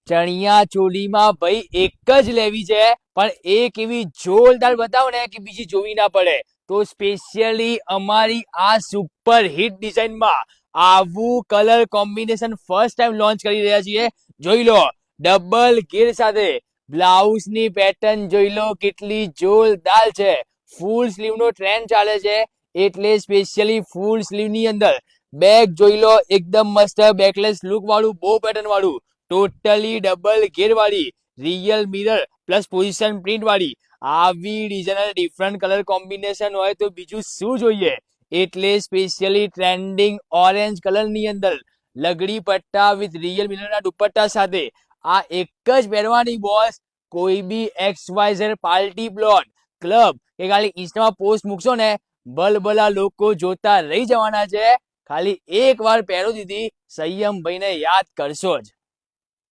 ચણિયા ચોલીમાં ભાઈ એક જ લેવી છે, પણ એક એવી જોરદાર બતાવો ને કે બીજી જોવી ના પડે. તો સ્પેશિયલી અમારી આ સુપર હિટ ડિઝાઇનમાં આવું colour combination first time launch કરી રહ્યા છીએ. જોઈ લો, ડબલ ઘેર સાથે બ્લાઉઝની પેટર્ન જોઈ લો કેટલી જોરદાર છે. ફૂલ સ્લીવનો ટ્રેન્ડ ચાલે છે, એટલે સ્પેશિયલી ફૂલ સ્લીવની અંદર બેક જોઈ લો, એકદમ મસ્ત બેકલેસ લુક વાળું, બો પેટર્ન વાળું, ટોટલી ડબલ ઘેર વાળી, real mirror plus position print વાળી. આવી ડિઝાઇનર ડિફરન્ટ કલર કોમ્બિનેશન હોય તો બીજું શું જોઈએ. એટલે સ્પેશિયલી ટ્રેન્ડિંગ ઓરેન્જ કલરની અંદર લગડી પટ્ટા વિથ રિયલ મિરરના દુપટ્ટા સાથે આ એક જ પહેરવાની બોસ. કોઈ બી XYZ પાર્ટી પ્લોટ, ક્લબ કે ખાલી ઇન્સ્ટામાં પોસ્ટ મૂકશો ને, ભલભલા લોકો જોતા રહી જવાના છે. ખાલી એક વાર પહેરો દીધી, સંયમ ભાઈને યાદ કરશો જ.